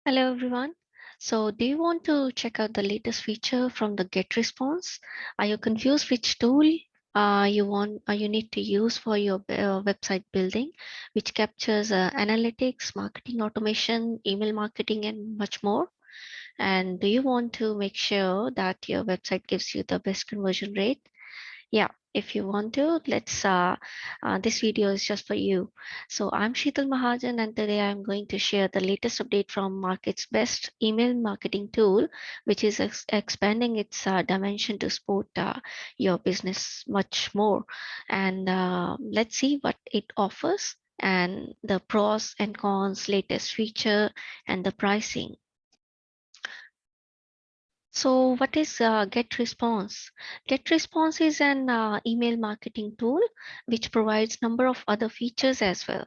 Hello everyone. So do you want to check out the latest feature from the GetResponse? Are you confused which tool you need to use for your website building, which captures analytics, marketing automation, email marketing, and much more? And do you want to make sure that your website gives you the best conversion rate? Yeah, if you want to, this video is just for you. So I'm Sheetal Mahajan, and today I'm going to share the latest update from market's best email marketing tool, which is expanding its dimension to support your business much more. And let's see what it offers and the pros and cons, latest feature, and the pricing. So what is GetResponse? GetResponse is an email marketing tool which provides number of other features as well.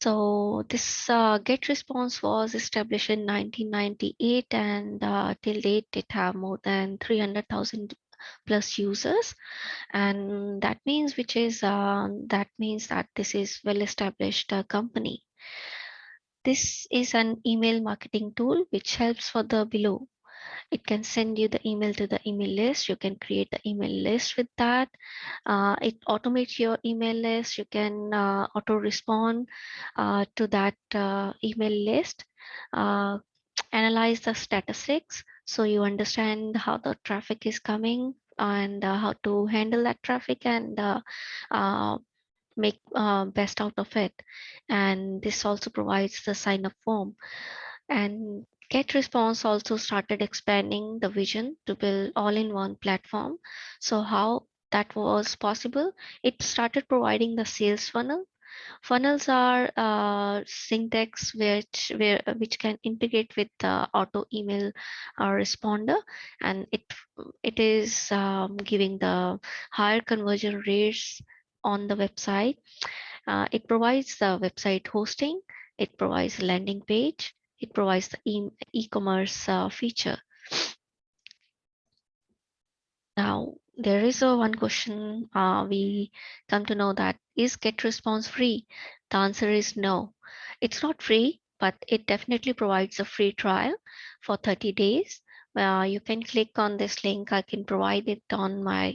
So this GetResponse was established in 1998, and till date it have more than 300,000 plus users, and that means that this is well established company. This is an email marketing tool which helps for the below. It can send you the email to the email list. You can create the email list with that. It automates your email list. You can auto respond to that email list. Uh, Analyze the statistics so you understand how the traffic is coming and how to handle that traffic and uh, make best out of it. And this also provides the sign up form. And GetResponse also started expanding the vision to build all-in-one platform. So how that was possible? It started providing the sales funnel. Funnels are syntax which can integrate with the auto email responder, and it is giving the higher conversion rates on the website. It provides the website hosting, it provides a landing page, it provides the e-commerce feature. Now, there is a one question we come to know that is GetResponse free? The answer is no. It's not free, but it definitely provides a free trial for 30 days. You can click on this link. I can provide it on my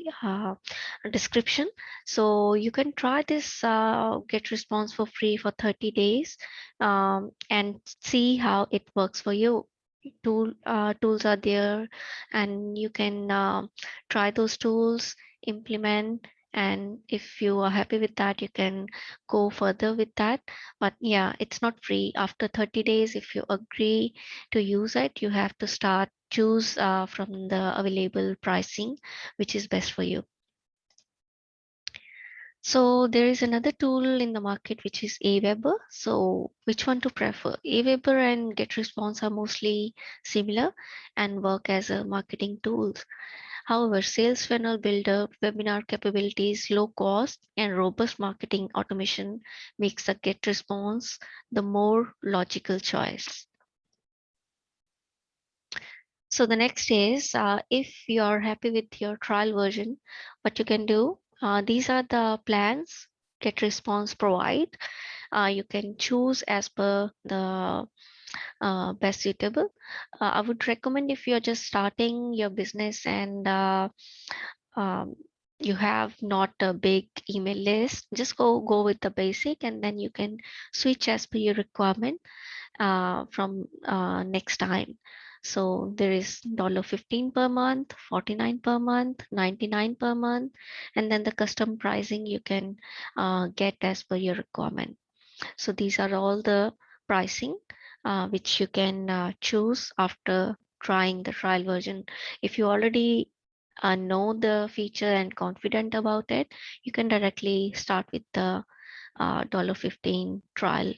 description. So you can try this GetResponse for free for 30 days and see how it works for you. Tools are there, and you can try those tools, implement, and if you are happy with that, you can go further with that. But yeah, it's not free. After 30 days, if you agree to use it, you have to start choose from the available pricing which is best for you. So there is another tool in the market which is Aweber. So which one to prefer? Aweber and GetResponse are mostly similar and work as a marketing tools. However, sales funnel builder, webinar capabilities, low cost, and robust marketing automation makes the GetResponse the more logical choice. So the next is if you are happy with your trial version, what you can do. These are the plans GetResponse provide. You can choose as per the best suitable. I would recommend if you're just starting your business and um, you have not a big email list, just go with the basic, and then you can switch as per your requirement from next time. So there is $15 per month, 49 per month, 99 per month, and then the custom pricing you can get as per your requirement. So these are all the pricing which you can choose after trying the trial version. If you already know the feature and confident about it, you can directly start with the $15 trial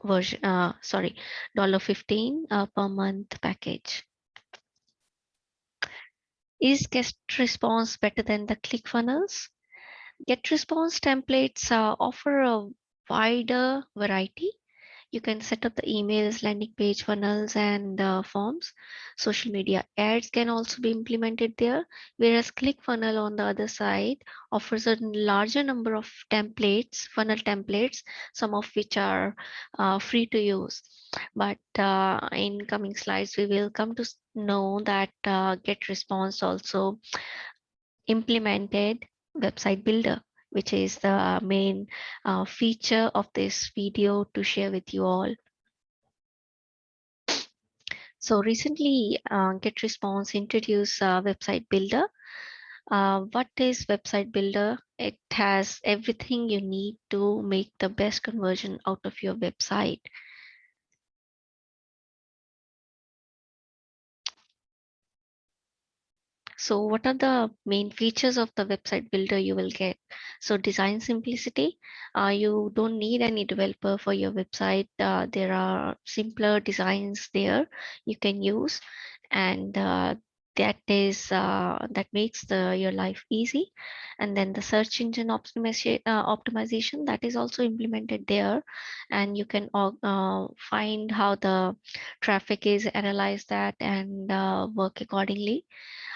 version, sorry, $15 per month package. Is GetResponse better than the ClickFunnels? GetResponse templates offer a wider variety. You can set up the emails, landing page funnels, and forms. Social media ads can also be implemented there, whereas ClickFunnels on the other side offers a larger number of templates, funnel templates, some of which are free to use. But in coming slides, we will come to know that GetResponse also implemented website builder, which is the main feature of this video to share with you all. So recently, GetResponse introduced website builder. What is website builder? It has everything you need to make the best conversion out of your website. So what are the main features of the website builder you will get? So design simplicity. You don't need any developer for your website. There are simpler designs there you can use, and that makes your life easy. And then the search engine optimization, that is also implemented there, and you can find how the traffic is analyzed that and work accordingly.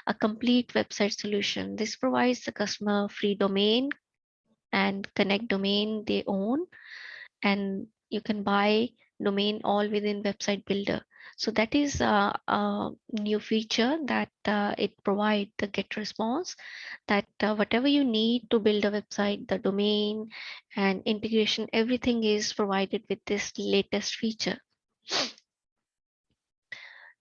A complete website solution. This provides the customer free domain and connect domain they own, and you can buy domain all within website builder. So that is a new feature that it provide the get response, that whatever you need to build a website, the domain and integration, everything is provided with this latest feature.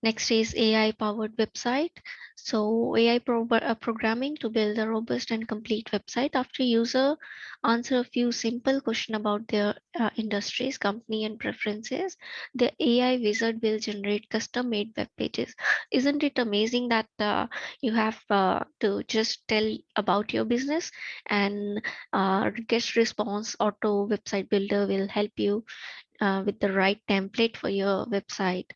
Next is AI powered website. So AI programming to build a robust and complete website after user answer a few simple questions about their industries, company and preferences. The AI wizard will generate custom made web pages. Isn't it amazing that you have to just tell about your business, and guest response auto website builder will help you with the right template for your website.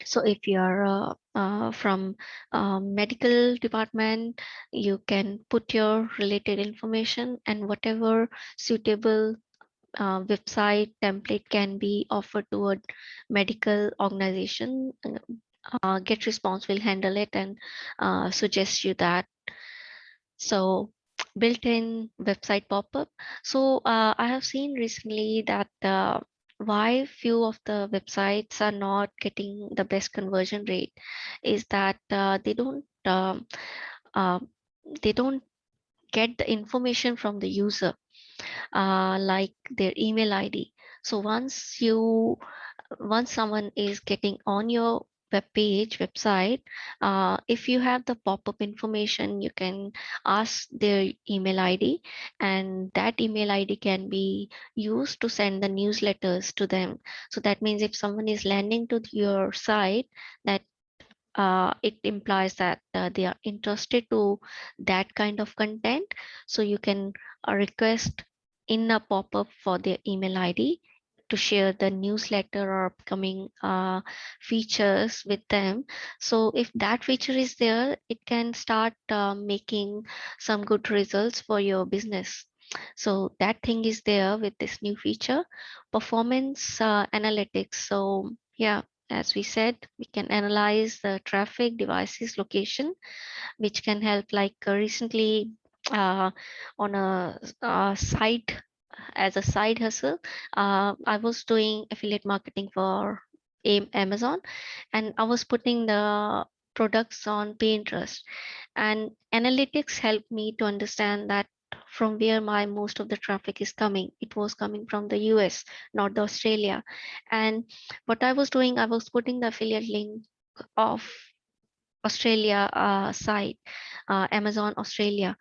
So if you are from medical department, you can put your related information, and whatever suitable website template can be offered to a medical organization, GetResponse will handle it and suggest you that. So built-in website pop-up. So I have seen recently that why few of the websites are not getting the best conversion rate is that uh, they don't get the information from the user, like their email ID. So once someone is getting on your website, if you have the pop-up information, you can ask their email ID, and that email ID can be used to send the newsletters to them. So that means if someone is landing to your site, that it implies that they are interested to that kind of content. So you can request in a pop-up for their email ID to share the newsletter or upcoming features with them. So if that feature is there, it can start making some good results for your business. So that thing is there with this new feature. Performance analytics. So yeah, as we said, we can analyze the traffic, devices, location, which can help, like recently on a side, as a side hustle, I was doing affiliate marketing for Amazon, and I was putting the products on Pinterest, and analytics helped me to understand that from where my most of the traffic is coming. It was coming from the US, not the Australia. And what I was doing, I was putting the affiliate link of Australia site, Amazon Australia.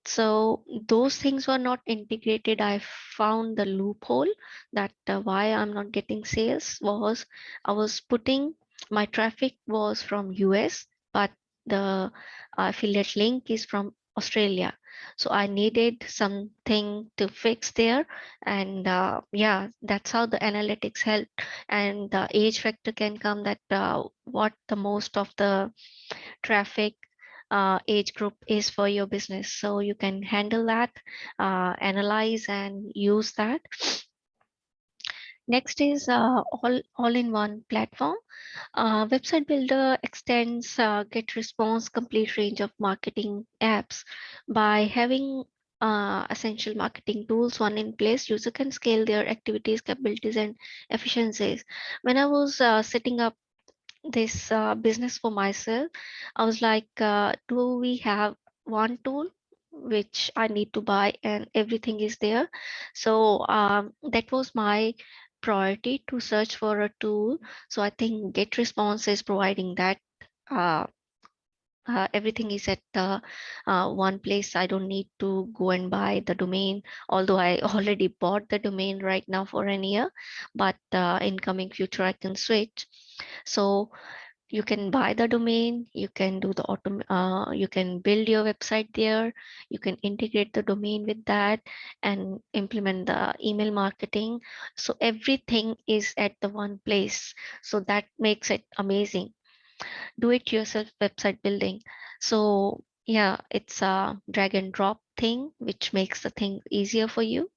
So those things were not integrated. I found the loophole that why I'm not getting sales was I was putting my traffic was from US, but the affiliate link is from Australia. So I needed something to fix there, and yeah, that's how the analytics help. And the age factor can come, that what the most of the traffic age group is for your business. So you can handle that, analyze and use that. Next is all-in-one platform. Website Builder extends GetResponse complete range of marketing apps. By having essential marketing tools one in place, user can scale their activities, capabilities, and efficiencies. When I was setting up this business for myself, I was like, do we have one tool which I need to buy and everything is there? So that was my priority to search for a tool. So I think GetResponse is providing that. Uh, Everything is at one place. I don't need to go and buy the domain, although I already bought the domain right now for an year, but in coming future I can switch. So you can buy the domain, you can do the you can build your website there, you can integrate the domain with that and implement the email marketing. So everything is at the one place. So that makes it amazing. Do it yourself website building. So yeah, it's a drag and drop thing, which makes the thing easier for you.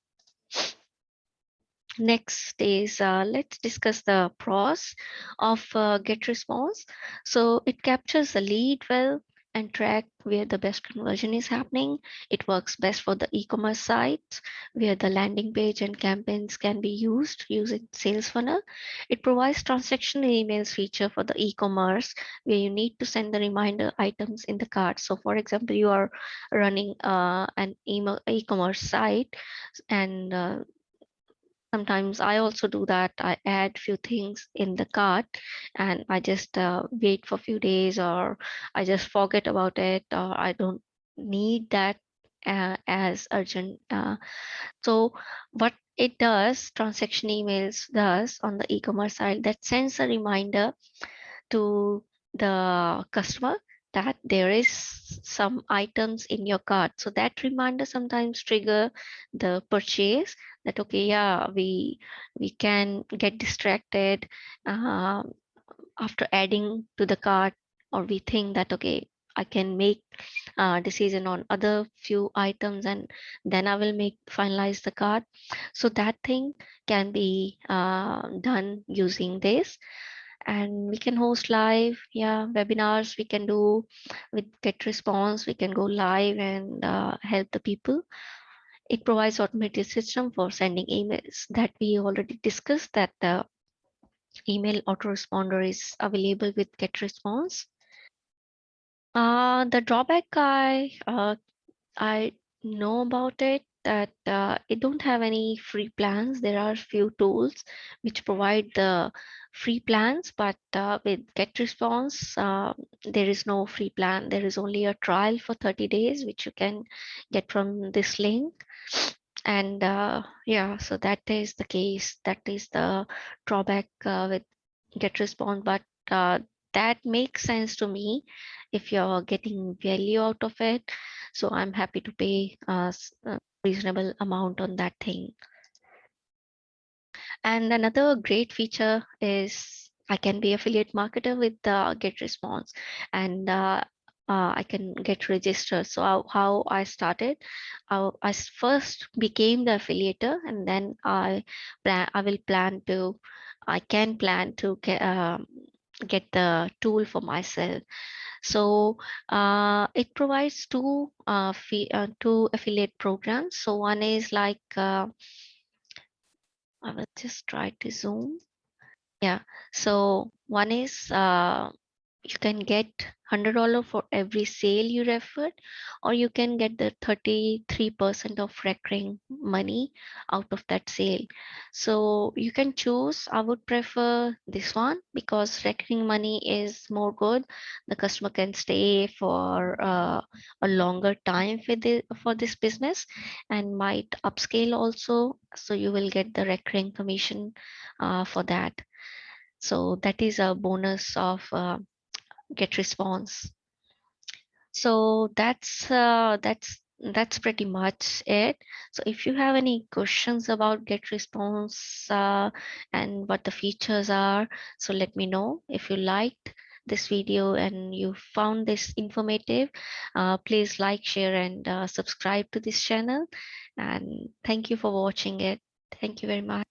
Next is let's discuss the pros of GetResponse. So it captures the lead well and track where the best conversion is happening. It works best for the e-commerce sites where the landing page and campaigns can be used using sales funnel. It provides transaction emails feature for the e-commerce where you need to send the reminder items in the cart. So for example, you are running an email e-commerce site and sometimes I also do that. I add few things in the cart and I just wait for a few days, or I just forget about it, or I don't need that as urgent. So what it does, transaction emails does on the e-commerce side, that sends a reminder to the customer that there is some items in your cart. So that reminder sometimes trigger the purchase, that okay, yeah, we can get distracted uh, after adding to the cart, or we think that okay, I can make a decision on other few items and then I will make finalize the cart. So that thing can be done using this. And we can host live, yeah, webinars we can do with GetResponse. We can go live and help the people. It provides automated system for sending emails that we already discussed, that the email autoresponder is available with GetResponse. The drawback I know about it, that it don't have any free plans. There are few tools which provide the free plans, but with GetResponse, there is no free plan. There is only a trial for 30 days, which you can get from this link. And yeah, so that is the case. That is the drawback with GetResponse, but that makes sense to me if you're getting value out of it. So I'm happy to pay a reasonable amount on that thing. And another great feature is I can be affiliate marketer with the GetResponse, and I can get registered. So how I started, first became the affiliator, and then I will plan to, I can plan to get the tool for myself. So it provides two affiliate programs. So one is like I will just try to zoom. Yeah. So one is you can get $100 for every sale you referred, or you can get the 33% of recurring money out of that sale. So you can choose. I would prefer this one because recurring money is more good. The customer can stay for a longer time for this business and might upscale also. So you will get the recurring commission for that. So that is a bonus of GetResponse. So that's pretty much it. So if you have any questions about GetResponse and what the features are, so let me know. If you liked this video and you found this informative, please like, share, and subscribe to this channel. And thank you for watching it. Thank you very much.